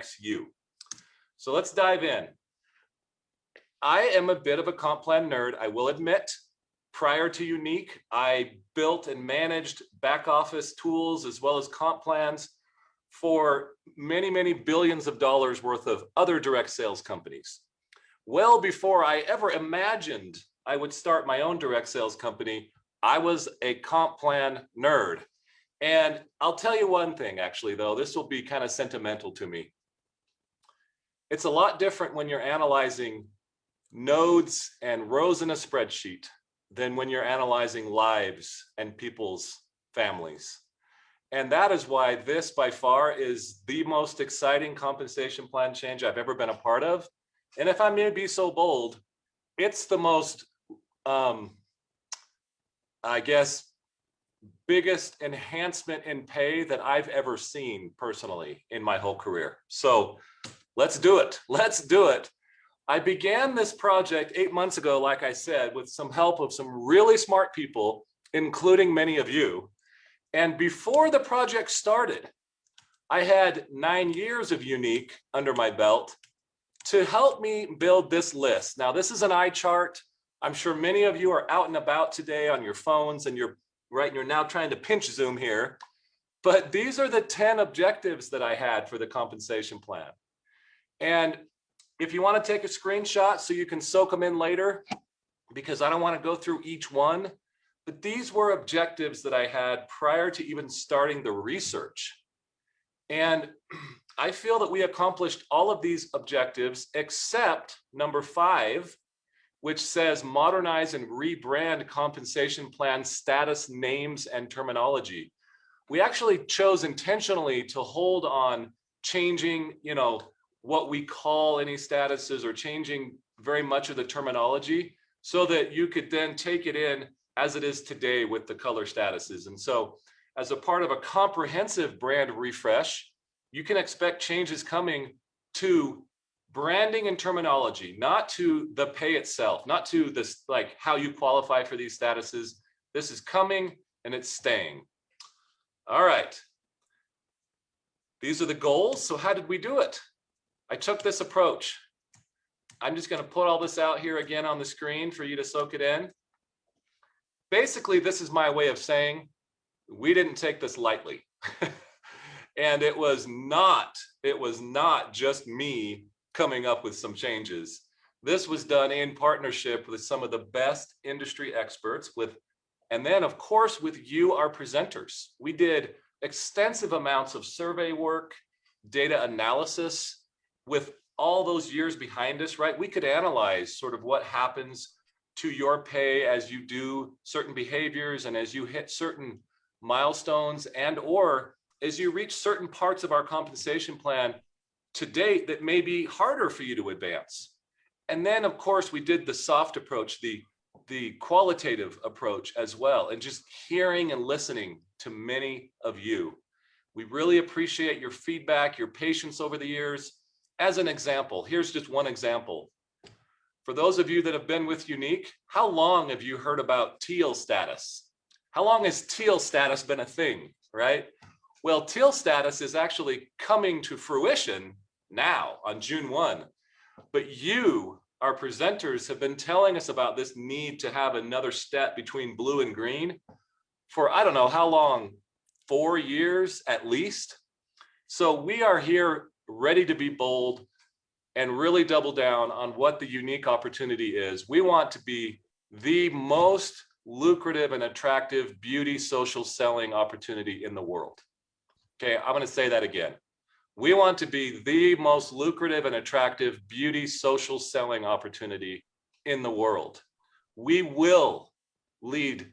affects you. So let's dive in. I am a bit of a comp plan nerd, I will admit. Prior to Unique, I built and managed back office tools as well as comp plans for many, many billions of dollars worth of other direct sales companies. Well before I ever imagined I would start my own direct sales company, I was a comp plan nerd. And I'll tell you one thing, actually, though, this will be kind of sentimental to me. It's a lot different when you're analyzing nodes and rows in a spreadsheet than when you're analyzing lives and people's families. And that is why this by far is the most exciting compensation plan change I've ever been a part of. And if I may be so bold, it's the most, I guess, biggest enhancement in pay that I've ever seen personally in my whole career. So let's do it. Let's do it. I began this project 8 months ago, like I said, with some help of some really smart people, including many of you. And before the project started, I had 9 years of Unique under my belt to help me build this list. Now, this is an eye chart. I'm sure many of you are out and about today on your phones and you're now trying to pinch zoom here. But these are the 10 objectives that I had for the compensation plan. And if you want to take a screenshot so you can soak them in later, because I don't want to go through each one, but these were objectives that I had prior to even starting the research. And I feel that we accomplished all of these objectives except number 5, which says modernize and rebrand compensation plan status, names, and terminology. We actually chose intentionally to hold on changing, what we call any statuses or changing very much of the terminology so that you could then take it in as it is today with the color statuses. And so as a part of a comprehensive brand refresh, you can expect changes coming to branding and terminology, not to the pay itself, not to this, like how you qualify for these statuses. This is coming and it's staying. All right. These are the goals. So how did we do it? I took this approach. I'm just going to put all this out here again on the screen for you to soak it in. Basically, this is my way of saying we didn't take this lightly. And it was not just me coming up with some changes. This was done in partnership with some of the best industry experts and then of course with you, our presenters. We did extensive amounts of survey work, data analysis. With all those years behind us, right? We could analyze sort of what happens to your pay as you do certain behaviors and as you hit certain milestones and or as you reach certain parts of our compensation plan to date that may be harder for you to advance. And then of course we did the soft approach, the qualitative approach as well, and just hearing and listening to many of you. We really appreciate your feedback, your patience over the years. As an example, here's just one example. For those of you that have been with Unique, how long have you heard about teal status? How long has teal status been a thing, right? Well, teal status is actually coming to fruition now on June 1. But you, our presenters, have been telling us about this need to have another step between blue and green for I don't know how long, 4 years at least. So we are here ready to be bold and really double down on what the Unique opportunity is. We want to be the most lucrative and attractive beauty social selling opportunity in the world. Okay, I'm going to say that again. We want to be the most lucrative and attractive beauty social selling opportunity in the world. We will lead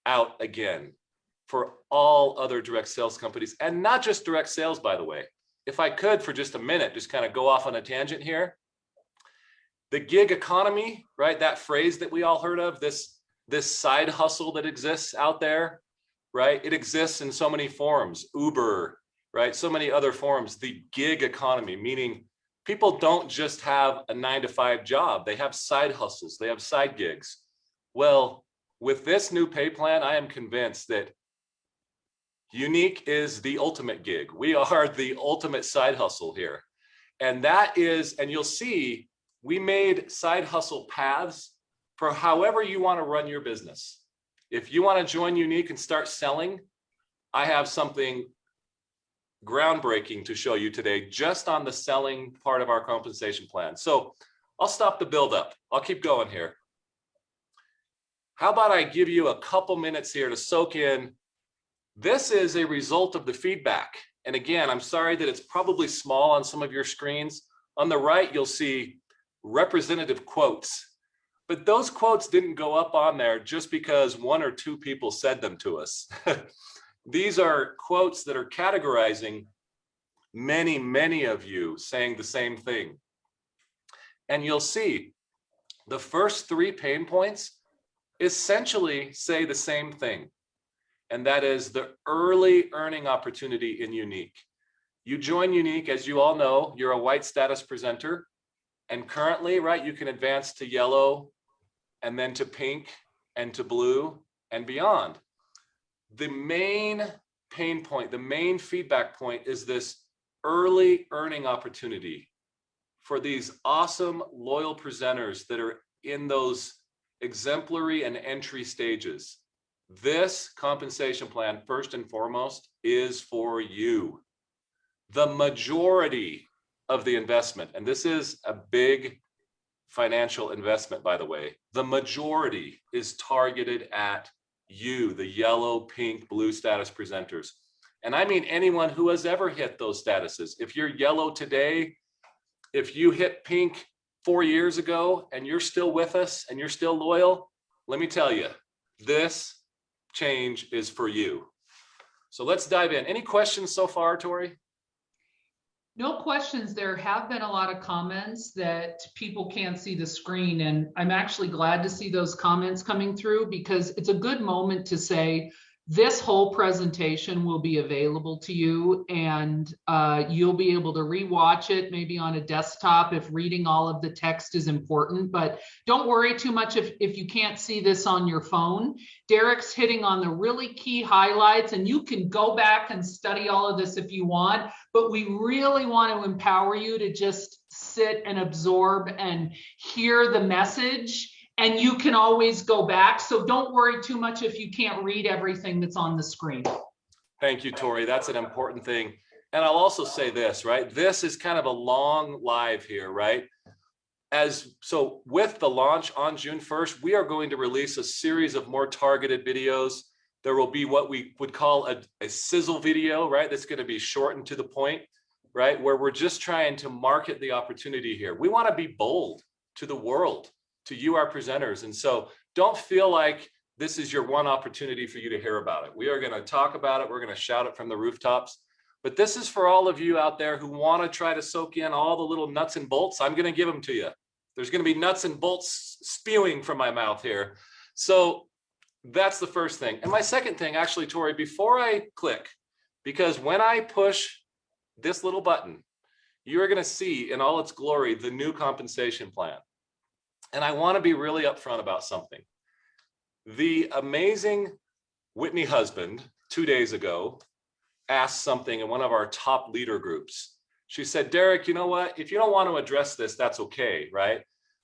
out again for all other direct sales companies, and not just direct sales, by the way. If I could, for just a minute, just kind of go off on a tangent here. The gig economy, right? That phrase that we all heard of, this side hustle that exists out there, right? It exists in so many forms, Uber, right? So many other forms. The gig economy, meaning people don't just have a 9-to-5 job. They have side hustles. They have side gigs. Well, with this new pay plan, I am convinced that Unique is the ultimate gig. We are the ultimate side hustle here. And that is, and you'll see, we made side hustle paths for however you want to run your business. If you want to join Unique and start selling, I have something groundbreaking to show you today just on the selling part of our compensation plan. So I'll stop the build up. I'll keep going here. How about I give you a couple minutes here to soak in. This is a result of the feedback. And again, I'm sorry that it's probably small on some of your screens. On the right, you'll see representative quotes. But those quotes didn't go up on there just because one or two people said them to us. These are quotes that are categorizing many, many of you saying the same thing. And you'll see the first 3 pain points essentially say the same thing. And that is the early earning opportunity in Unique. You join Unique, as you all know, you're a white status presenter. And currently, right, you can advance to yellow and then to pink and to blue and beyond. The main pain point, the main feedback point is this early earning opportunity for these awesome, loyal presenters that are in those exemplary and entry stages. This compensation plan, first and foremost, is for you. The majority of the investment, and this is a big financial investment, by the way, the majority is targeted at you, the yellow, pink, blue status presenters. And I mean anyone who has ever hit those statuses. If you're yellow today, if you hit pink 4 years ago and you're still with us and you're still loyal, let me tell you, this change is for you. So let's dive in. Any questions so far, Tori? No questions. There have been a lot of comments that people can't see the screen, and I'm actually glad to see those comments coming through because it's a good moment to say this whole presentation will be available to you, and you'll be able to rewatch it maybe on a desktop if reading all of the text is important. But don't worry too much if you can't see this on your phone. Derek's hitting on the really key highlights, and you can go back and study all of this if you want, but we really want to empower you to just sit and absorb and hear the message. And you can always go back. So don't worry too much if you can't read everything that's on the screen. Thank you, Tori. That's an important thing. And I'll also say this, right? This is kind of a long live here, right? So with the launch on June 1st, we are going to release a series of more targeted videos. There will be what we would call a sizzle video, right? That's going to be short and to the point, right? Where we're just trying to market the opportunity here. We want to be bold to the world, to you, our presenters. And so don't feel like this is your one opportunity for you to hear about it. We are going to talk about it. We're going to shout it from the rooftops. But this is for all of you out there who want to try to soak in all the little nuts and bolts. I'm going to give them to you. There's going to be nuts and bolts spewing from my mouth here. So that's the first thing. And my second thing, actually, Tori, before I click, because when I push this little button, you're going to see in all its glory the new compensation plan. And I want to be really upfront about something. The amazing Whitney Husband 2 days ago asked something in one of our top leader groups. She said, Derek, you know what? If you don't want to address this, that's okay, right?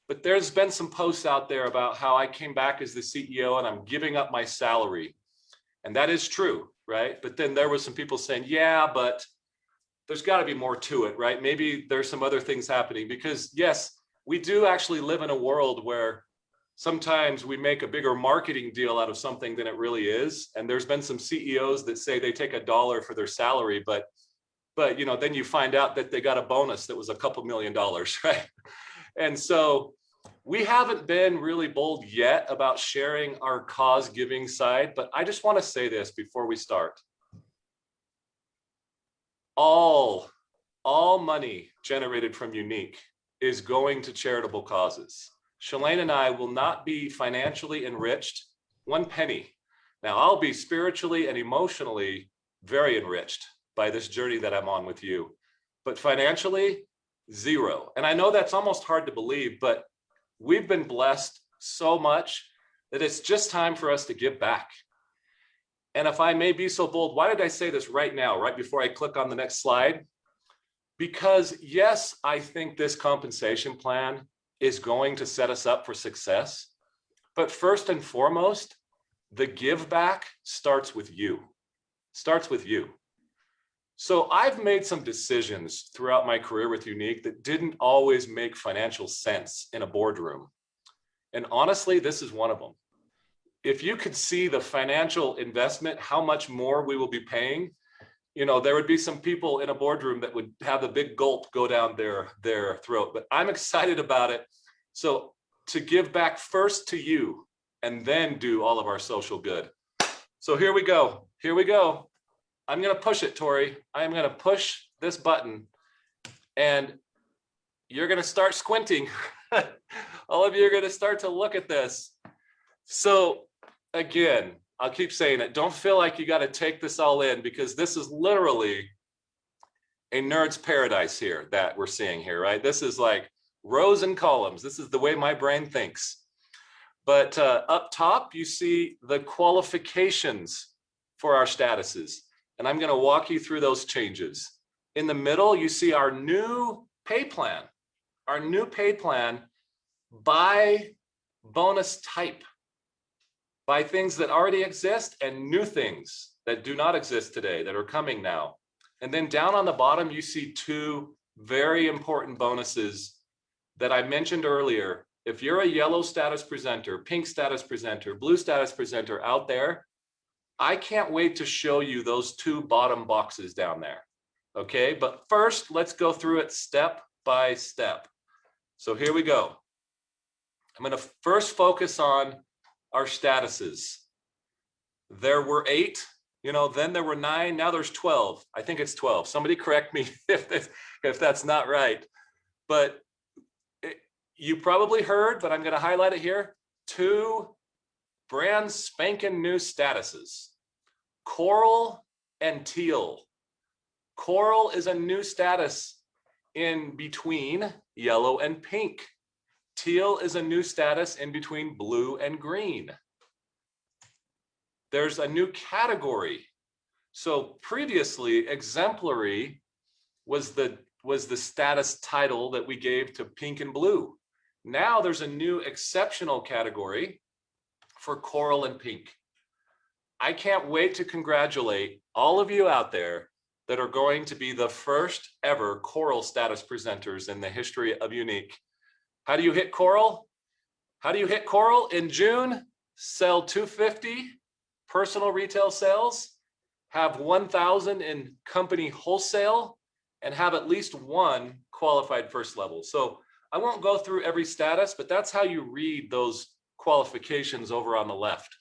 But there's been some posts out there about how I came back as the CEO and I'm giving up my salary. And that is true, right? But then there was some people saying, yeah, but there's got to be more to it, right? Maybe there's some other things happening because yes, we do actually live in a world where sometimes we make a bigger marketing deal out of something than it really is. And there's been some CEOs that say they take $1 for their salary, but you know, then you find out that they got a bonus that was a couple $1 million, right? And so we haven't been really bold yet about sharing our cause giving side, but I just want to say this before we start. All money generated from Unique is going to charitable causes. Shalane and I will not be financially enriched one penny. Now I'll be spiritually and emotionally very enriched by this journey that I'm on with you, but financially, zero. And I know that's almost hard to believe, but we've been blessed so much that it's just time for us to give back. And if I may be so bold, why did I say this right now, right before I click on the next slide? Because yes, I think this compensation plan is going to set us up for success. But first and foremost, the give back starts with you, starts with you. So I've made some decisions throughout my career with Younique that didn't always make financial sense in a boardroom. And honestly, this is one of them. If you could see the financial investment, how much more we will be paying, you know, there would be some people in a boardroom that would have a big gulp go down their throat, but I'm excited about it. So to give back first to you and then do all of our social good. So here we go. Here we go. I'm going to push it, Tori. I'm going to push this button and you're going to start squinting. All of you are going to start to look at this. So again, I'll keep saying it. Don't feel like you got to take this all in because this is literally a nerd's paradise here that we're seeing here, right? This is like rows and columns. This is the way my brain thinks. But up top, you see the qualifications for our statuses. And I'm going to walk you through those changes. In the middle, you see our new pay plan. Our new pay plan by bonus type, by things that already exist and new things that do not exist today that are coming now. And then down on the bottom, you see two very important bonuses that I mentioned earlier. If you're a yellow status presenter, pink status presenter, blue status presenter out there, I can't wait to show you those two bottom boxes down there. Okay, but first, let's go through it step by step. So here we go. I'm going to first focus on our statuses. There were 8, then there were 9, now there's 12. I think it's 12. Somebody correct me if that's not right. But you probably heard, but I'm going to highlight it here. 2 brand spanking new statuses, Coral and Teal. Coral is a new status in between yellow and pink. Teal is a new status in between blue and green. There's a new category. So previously, exemplary was the status title that we gave to pink and blue. Now there's a new exceptional category for coral and pink. I can't wait to congratulate all of you out there that are going to be the first ever coral status presenters in the history of Younique. How do you hit coral? How do you hit coral? In June, sell 250 personal retail sales, have 1,000 in company wholesale, and have at least 1 qualified first level. So I won't go through every status, but that's how you read those qualifications over on the left.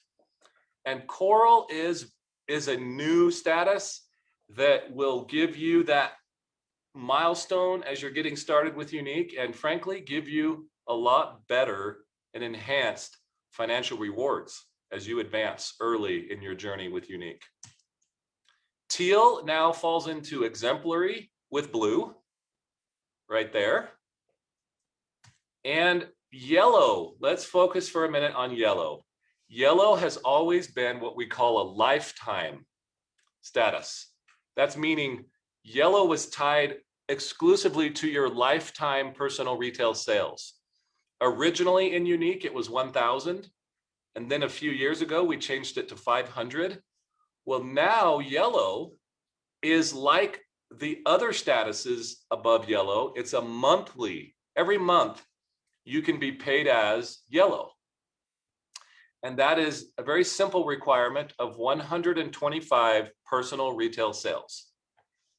And coral is a new status that will give you that milestone as you're getting started with Younique, and frankly, give you a lot better and enhanced financial rewards as you advance early in your journey with Younique. Teal now falls into exemplary with blue, right there. And yellow, let's focus for a minute on yellow. Yellow has always been what we call a lifetime status. That's meaning yellow was tied exclusively to your lifetime personal retail sales. Originally in Younique, it was 1,000. And then a few years ago, we changed it to 500. Well, now yellow is like the other statuses above yellow. It's a monthly, every month you can be paid as yellow. And that is a very simple requirement of 125 personal retail sales.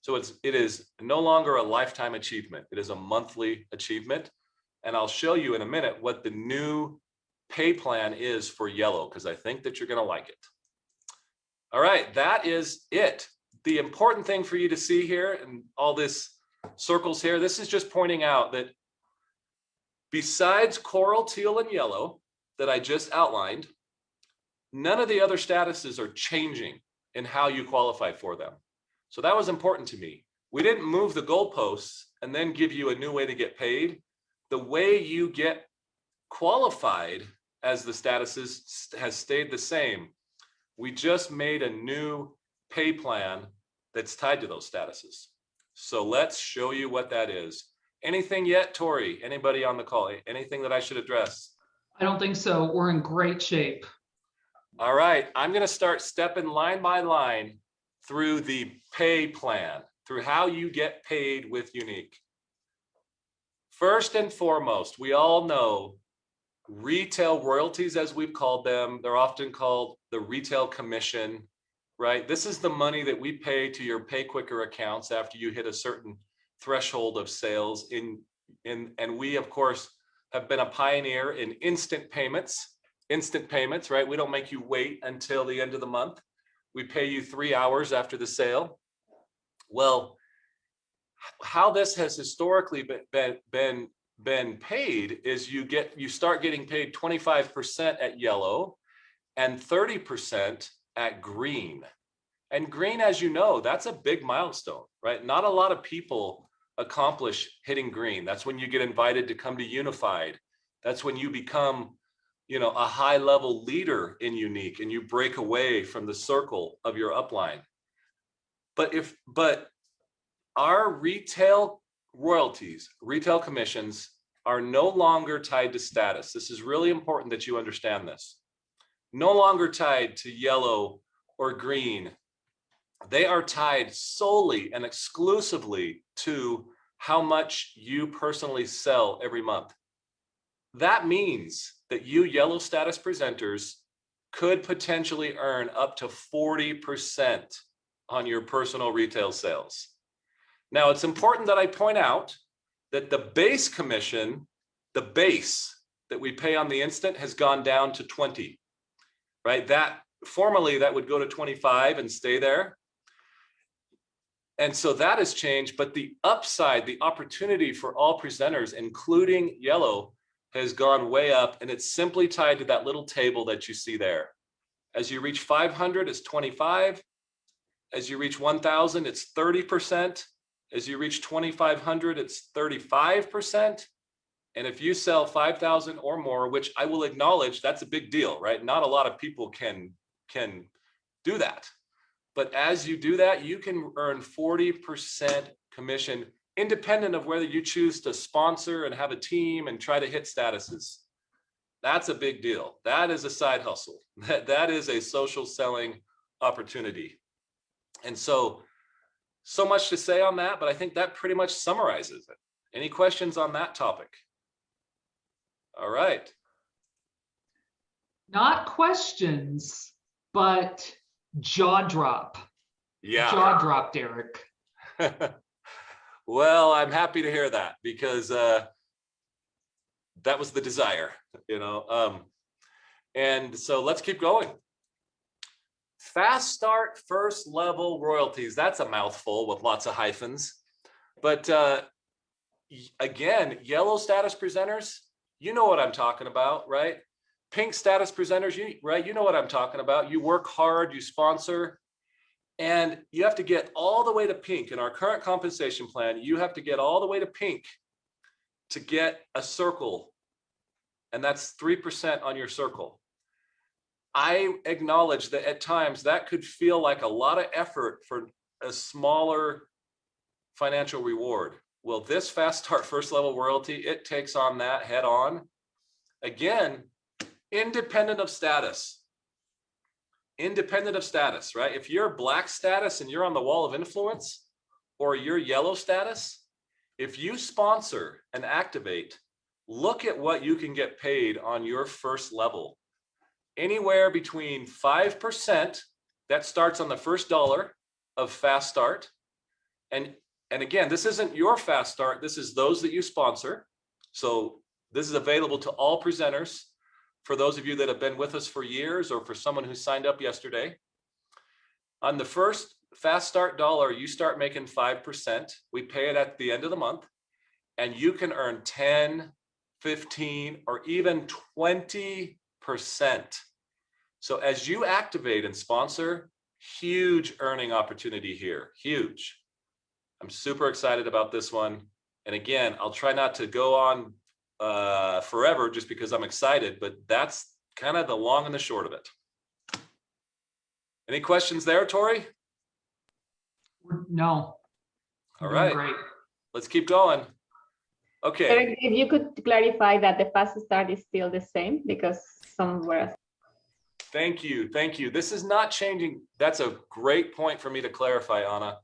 So it is no longer a lifetime achievement. It is a monthly achievement. And I'll show you in a minute what the new pay plan is for yellow, because I think that you're going to like it. All right, that is it. The important thing for you to see here and all this circles here, this is just pointing out that besides coral, teal, and yellow that I just outlined, none of the other statuses are changing in how you qualify for them. So that was important to me. We didn't move the goalposts and then give you a new way to get paid. The way you get qualified as the statuses has stayed the same. We just made a new pay plan that's tied to those statuses. So let's show you what that is. Anything yet, Tori? Anybody on the call? Anything that I should address? I don't think so. We're in great shape. All right, I'm going to start stepping line by line through the pay plan, through how you get paid with Younique. First and foremost, we all know retail royalties, as we've called them. They're often called the retail commission, right? This is the money that we pay to your PayQuicker accounts after you hit a certain threshold of sales and we, of course, have been a pioneer in instant payments, right? We don't make you wait until the end of the month. We pay you 3 hours after the sale. Well, how this has historically been paid is you start getting paid 25% at yellow and 30% at green. And green, as you know, that's a big milestone, right? Not a lot of people accomplish hitting green. That's when you get invited to come to Unified. That's when you become, a high level leader in Younique and you break away from the circle of your upline. But our retail royalties, retail commissions are no longer tied to status. This is really important that you understand this. No longer tied to yellow or green. They are tied solely and exclusively to how much you personally sell every month. That means that you yellow status presenters could potentially earn up to 40% on your personal retail sales. Now, it's important that I point out that the base commission, the base that we pay on the instant has gone down to 20, right? That formerly that would go to 25 and stay there. And so that has changed, but the upside, the opportunity for all presenters, including yellow, has gone way up, and it's simply tied to that little table that you see there. As you reach 500, it's 25. As you reach 1,000, it's 30%. As you reach 2,500, it's 35%. And if you sell 5,000 or more, which I will acknowledge, that's a big deal, right? Not a lot of people can do that. But as you do that, you can earn 40% commission, independent of whether you choose to sponsor and have a team and try to hit statuses. That's a big deal. That is a side hustle. That is a social selling opportunity. And so much to say on that, but I think that pretty much summarizes it. Any questions on that topic? All right. Not questions, but jaw drop. Yeah. Jaw drop, Derek. Well, I'm happy to hear that because that was the desire, and so let's keep going. Fast start first level royalties. That's a mouthful with lots of hyphens. But again, yellow status presenters, you know what I'm talking about, right? Pink status presenters, right? You know what I'm talking about. You work hard, you sponsor, and you have to get all the way to pink. In our current compensation plan, you have to get all the way to pink to get a circle, and that's 3% on your circle. I acknowledge that at times that could feel like a lot of effort for a smaller financial reward. Well, this fast start first level royalty, it takes on that head on. Again, independent of status. Independent of status, right? If you're black status and you're on the wall of influence, or you're yellow status, if you sponsor and activate, look at what you can get paid on your first level. Anywhere between 5%, that starts on the first dollar of fast start. And again, this isn't your fast start, this is those that you sponsor. So this is available to all presenters, for those of you that have been with us for years or for someone who signed up yesterday. On the first fast start dollar, you start making 5%. We pay it at the end of the month, and you can earn 10, 15, or even 20%. So as you activate and sponsor, huge earning opportunity here, huge. I'm super excited about this one. And again, I'll try not to go on forever just because I'm excited, but that's kind of the long and the short of it. Any questions there, Tori? No. All Doing right, great. let's keep going. Okay, Eric, if you could clarify that the fast start is still the same because some were. thank you, thank you. This is not changing. That's a great point for me to clarify, Anna.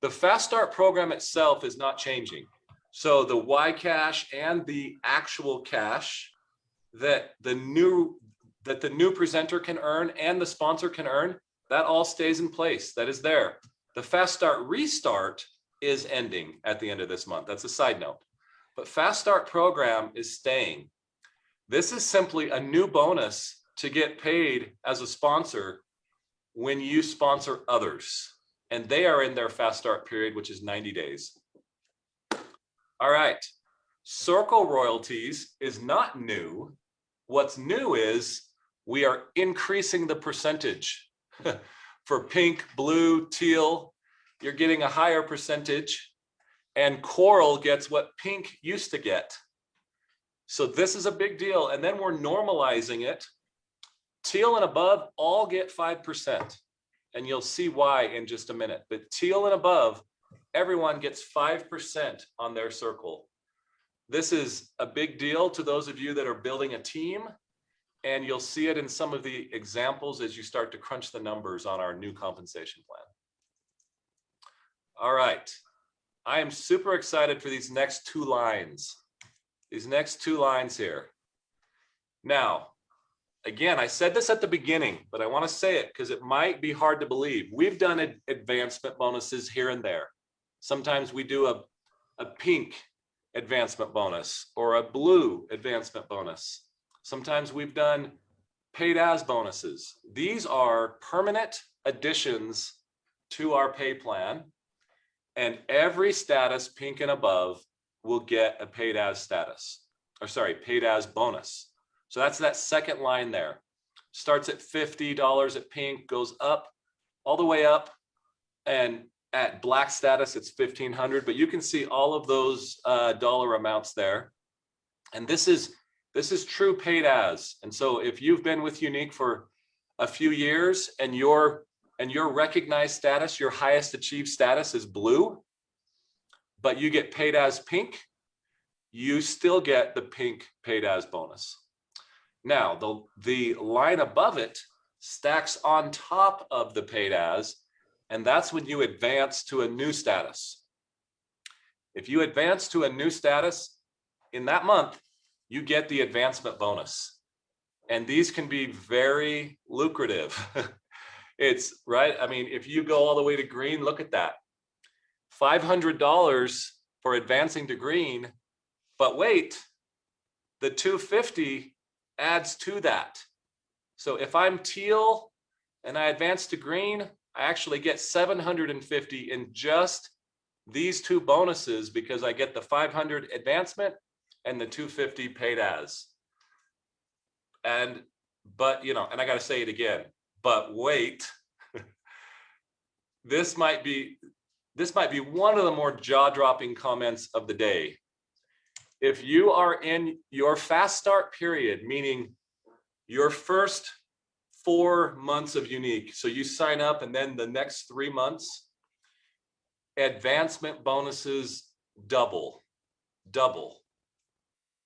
The Fast Start program itself is not changing. So the Y cash and the actual cash that the new presenter can earn and the sponsor can earn, that all stays in place. That is there. The Fast Start Restart is ending at the end of this month. That's a side note. But Fast Start program is staying. This is simply a new bonus to get paid as a sponsor when you sponsor others. And they are in their Fast Start period, which is 90 days. All right. Circle royalties is not new. What's new is we are increasing the percentage. For pink, blue, teal, you're getting a higher percentage. And coral gets what pink used to get. So this is a big deal. And then we're normalizing it. Teal and above all get 5%. And you'll see why in just a minute. But teal and above, everyone gets 5% on their circle. This is a big deal to those of you that are building a team. And you'll see it in some of the examples as you start to crunch the numbers on our new compensation plan. All right. I am super excited for these next two lines. These next two lines here. Now, again, I said this at the beginning, but I want to say it because it might be hard to believe. We've done advancement bonuses here and there. Sometimes we do a pink advancement bonus or a blue advancement bonus. Sometimes we've done paid as bonuses. These are permanent additions to our pay plan. And every status, pink and above, will get a paid as status, or sorry, paid as bonus. So that's that second line there. Starts at $50 at pink, goes up, all the way up. And at black status, it's $1,500, but you can see all of those dollar amounts there. And this is true paid as. And so if you've been with Younique for a few years and your recognized status, your highest achieved status is blue, but you get paid as pink, you still get the pink paid as bonus. Now, the line above it stacks on top of the paid as, and that's when you advance to a new status. If you advance to a new status in that month, you get the advancement bonus. And these can be very lucrative. It's right. I mean, if you go all the way to green, look at that. $500 for advancing to green, but wait, the $250 adds to that. So if I'm teal and I advance to green, I actually get $750 in just these two bonuses because I get the 500 advancement and the 250 paid as. But you know, and I got to say it again, but wait, this might be one of the more jaw-dropping comments of the day. If you are in your fast start period, meaning your first 4 months of Younique, so you sign up and then the next 3 months, advancement bonuses double.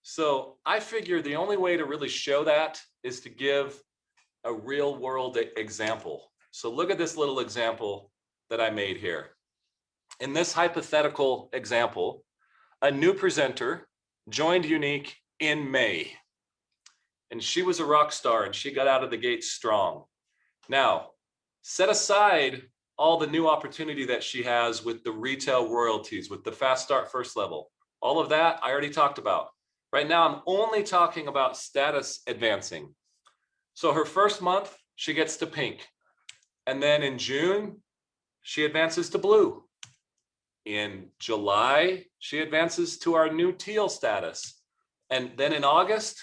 So I figure the only way to really show that is to give a real world example. So look at this little example that I made here. In this hypothetical example, a new presenter joined Younique in May, and she was a rock star and she got out of the gate strong. Now, set aside all the new opportunity that she has with the retail royalties, with the fast start first level. All of that I already talked about. Right now, I'm only talking about status advancing. So her first month, she gets to pink. And then in June, she advances to blue. In July, she advances to our new teal status. And then in August,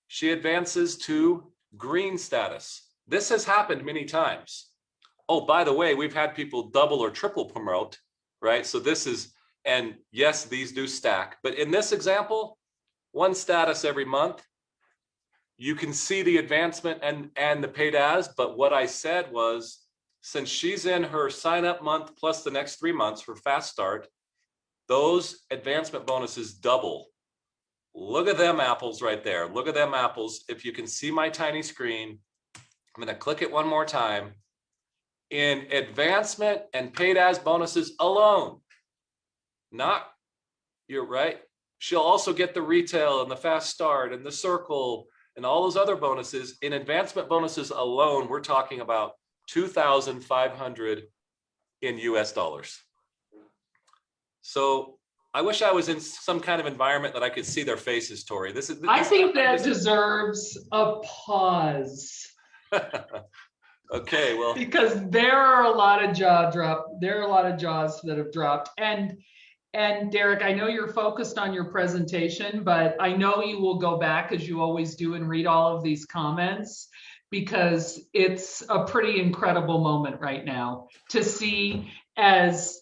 she advances to green status. This has happened many times. Oh, by the way, we've had people double or triple promote, right? So this is, and yes, these do stack. But in this example, one status every month, you can see the advancement and the paid as, but what I said was, since she's in her sign up month plus the next 3 months for Fast Start, those advancement bonuses double. Look at them apples right there. Look at them apples. If you can see my tiny screen, I'm going to click it one more time. In advancement and paid as bonuses alone, not, you're right. She'll also get the retail and the Fast Start and the circle and all those other bonuses. In advancement bonuses alone, we're talking about 2,500 in US dollars. So I wish I was in some kind of environment that I could see their faces, Tori. I think that deserves a pause. Okay, well, because there are a lot of jaws that have dropped. And Derek, I know you're focused on your presentation, but I know you will go back, as you always do, and read all of these comments, because it's a pretty incredible moment right now to see as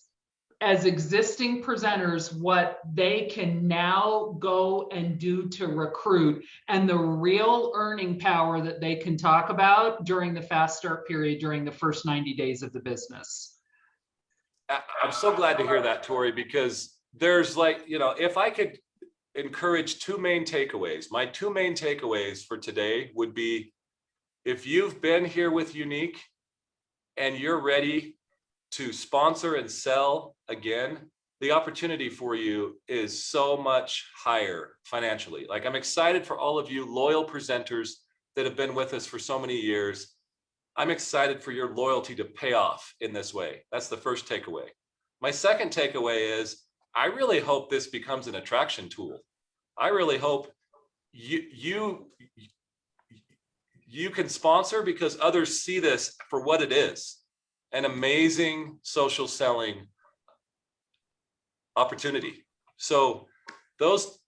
existing presenters what they can now go and do to recruit, and the real earning power that they can talk about during the Fast Start period, during the first 90 days of the business. I'm so glad to hear that, Tori, because there's like, if I could encourage two main takeaways, my two main takeaways for today would be, if you've been here with Younique and you're ready to sponsor and sell again, the opportunity for you is so much higher financially. Like, I'm excited for all of you loyal presenters that have been with us for so many years. I'm excited for your loyalty to pay off in this way. That's the first takeaway. My second takeaway is, I really hope this becomes an attraction tool. I really hope you can sponsor because others see this for what it is. An amazing social selling opportunity. So those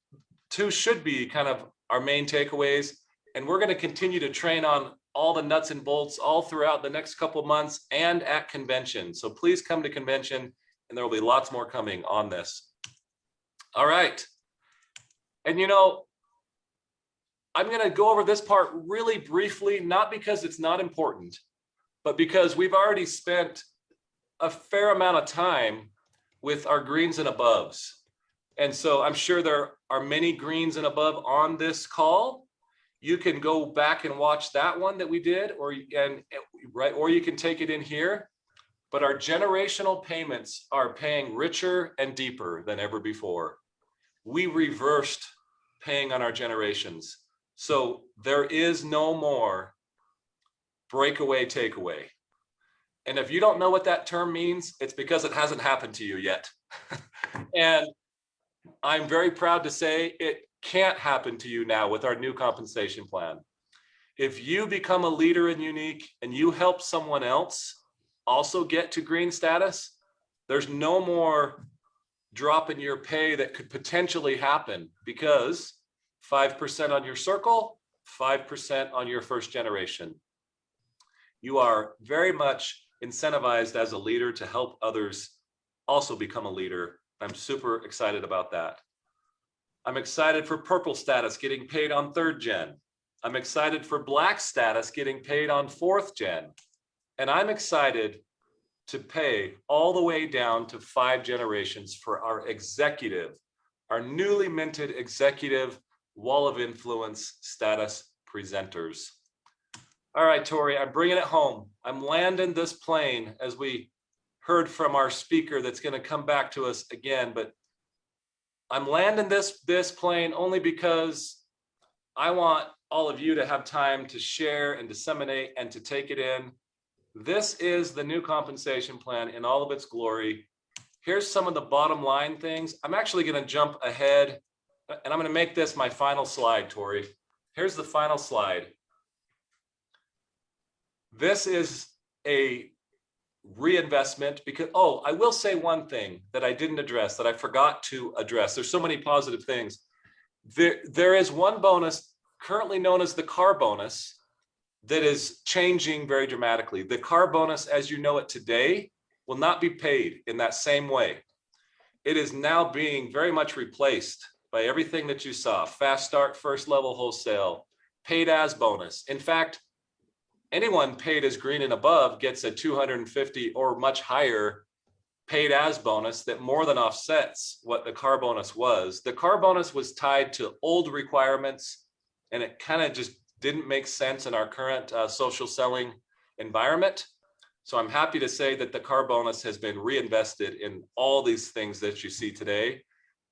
two should be kind of our main takeaways. And we're going to continue to train on all the nuts and bolts all throughout the next couple of months and at convention. So please come to convention, and there will be lots more coming on this. All right. And I'm going to go over this part really briefly, not because it's not important, but because we've already spent a fair amount of time with our greens and aboves. And so I'm sure there are many greens and above on this call. You can go back and watch that one that we did, or you can take it in here. But our generational payments are paying richer and deeper than ever before. We reversed paying on our generations. So there is no more breakaway takeaway. And if you don't know what that term means, it's because it hasn't happened to you yet. And I'm very proud to say it can't happen to you now with our new compensation plan. If you become a leader in Younique and you help someone else also get to green status, there's no more drop in your pay that could potentially happen, because 5% on your circle, 5% on your first generation. You are very much incentivized as a leader to help others also become a leader. I'm super excited about that. I'm excited for purple status getting paid on 3rd gen. I'm excited for black status getting paid on 4th gen. And I'm excited to pay all the way down to 5 generations for our executive, our newly minted executive wall of influence status presenters. All right, Tori, I'm bringing it home. I'm landing this plane, as we heard from our speaker that's going to come back to us again, but I'm landing this plane only because I want all of you to have time to share and disseminate and to take it in. This is the new compensation plan in all of its glory. Here's some of the bottom line things. I'm actually going to jump ahead, and I'm going to make this my final slide, Tori. Here's the final slide. This is a reinvestment because, I will say one thing that I didn't address, that I forgot to address. There's so many positive things. There is one bonus currently known as the car bonus that is changing very dramatically. The car bonus, as you know it today, will not be paid in that same way. It is now being very much replaced by everything that you saw: Fast Start, first level wholesale, paid as bonus. In fact, anyone paid as green and above gets a 250 or much higher paid as bonus that more than offsets what the car bonus was. The car bonus was tied to old requirements, and it kind of just didn't make sense in our current social selling environment. So I'm happy to say that the car bonus has been reinvested in all these things that you see today.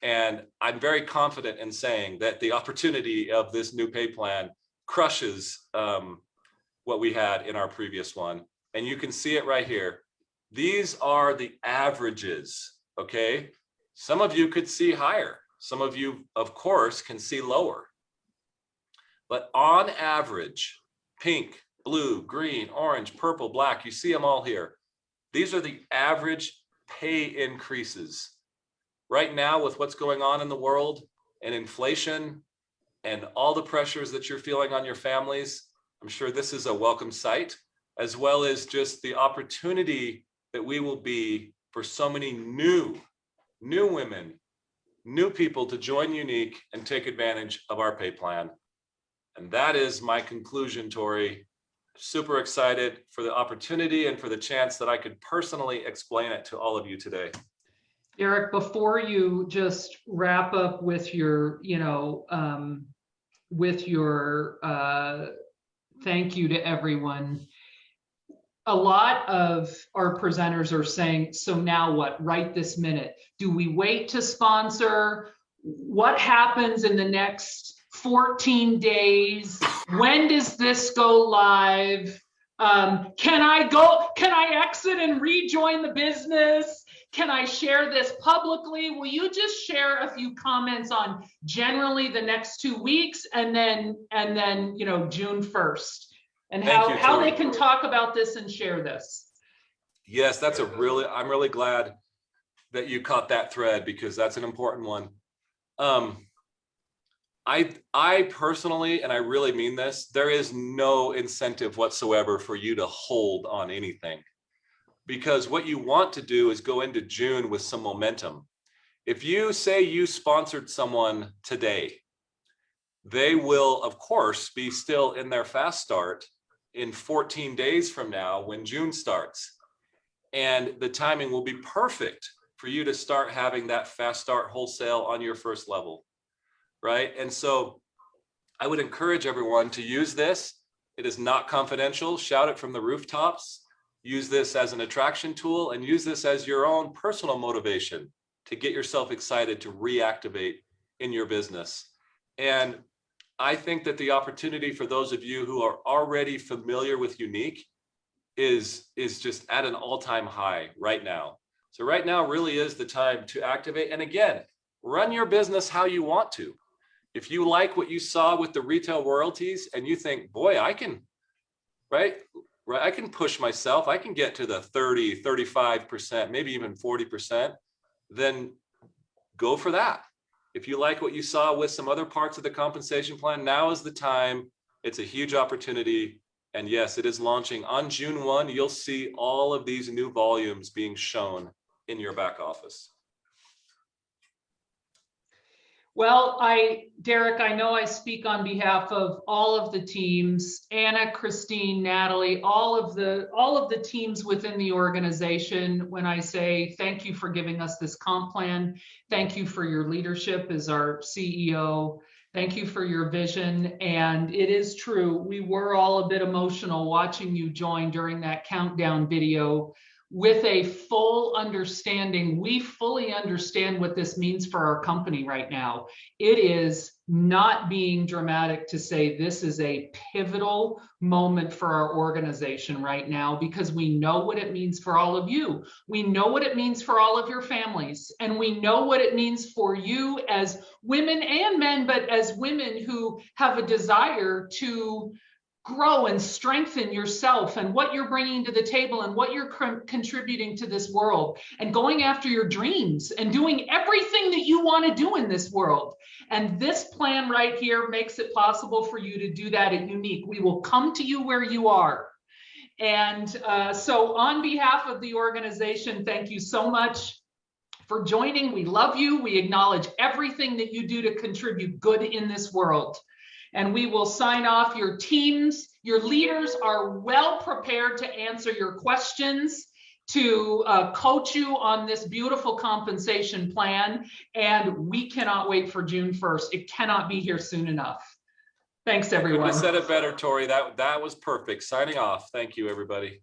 And I'm very confident in saying that the opportunity of this new pay plan crushes what we had in our previous one. And you can see it right here. These are the averages, okay? Some of you could see higher. Some of you, of course, can see lower. But on average, pink, blue, green, orange, purple, black, you see them all here. These are the average pay increases. Right now, with what's going on in the world and inflation and all the pressures that you're feeling on your families, I'm sure this is a welcome sight, as well as just the opportunity that we will be for so many new women, new people to join Younique and take advantage of our pay plan. And that is my conclusion, Tori. Super excited for the opportunity and for the chance that I could personally explain it to all of you today. Derek, before you just wrap up with your, thank you to everyone. A lot of our presenters are saying, so now what, right this minute? Do we wait to sponsor? What happens in the next 14 days? When does this go live? Can I exit and rejoin the business? Can I share this publicly? Will you just share a few comments on generally the next 2 weeks and then June 1st and how they can talk about this and share this? Yes, that's I'm really glad that you caught that thread, because that's an important one. I personally, and I really mean this, there is no incentive whatsoever for you to hold on anything, because what you want to do is go into June with some momentum. If you say you sponsored someone today, they will, of course, be still in their fast start in 14 days from now when June starts. And the timing will be perfect for you to start having that fast start wholesale on your first level, right? And so I would encourage everyone to use this. It is not confidential. Shout it from the rooftops. Use this as an attraction tool and use this as your own personal motivation to get yourself excited to reactivate in your business. And I think that the opportunity for those of you who are already familiar with Younique is just at an all-time high right now. So right now really is the time to activate. And again, run your business how you want to. If you like what you saw with the retail royalties and you think, boy, I can, right? I can push myself. I can get to the 30, 35%, maybe even 40%, then go for that. If you like what you saw with some other parts of the compensation plan, now is the time. It's a huge opportunity. And yes, it is launching on June 1. You'll see all of these new volumes being shown in your back office. Well, Derek, I know I speak on behalf of all of the teams, Anna, Christine, Natalie, all of the teams within the organization, when I say thank you for giving us this comp plan. Thank you for your leadership as our CEO. Thank you for your vision. And it is true, we were all a bit emotional watching you join during that countdown video, with a full understanding. We fully understand what this means for our company right now. It is not being dramatic to say this is a pivotal moment for our organization right now, because we know what it means for all of you. We know what it means for all of your families, and we know what it means for you as women and men, but as women who have a desire to grow and strengthen yourself and what you're bringing to the table and what you're contributing to this world, and going after your dreams and doing everything that you want to do in this world. And this plan right here makes it possible for you to do that at Younique. We will come to you where you are. And so on behalf of the organization, thank you so much for joining. We love you. We acknowledge everything that you do to contribute good in this world. and we will sign off. Your teams, your leaders are well prepared to answer your questions, to coach you on this beautiful compensation plan. And we cannot wait for June 1st. It cannot be here soon enough. Thanks, everyone. Couldn't have said it better, Tori. That was perfect. Signing off. Thank you, everybody.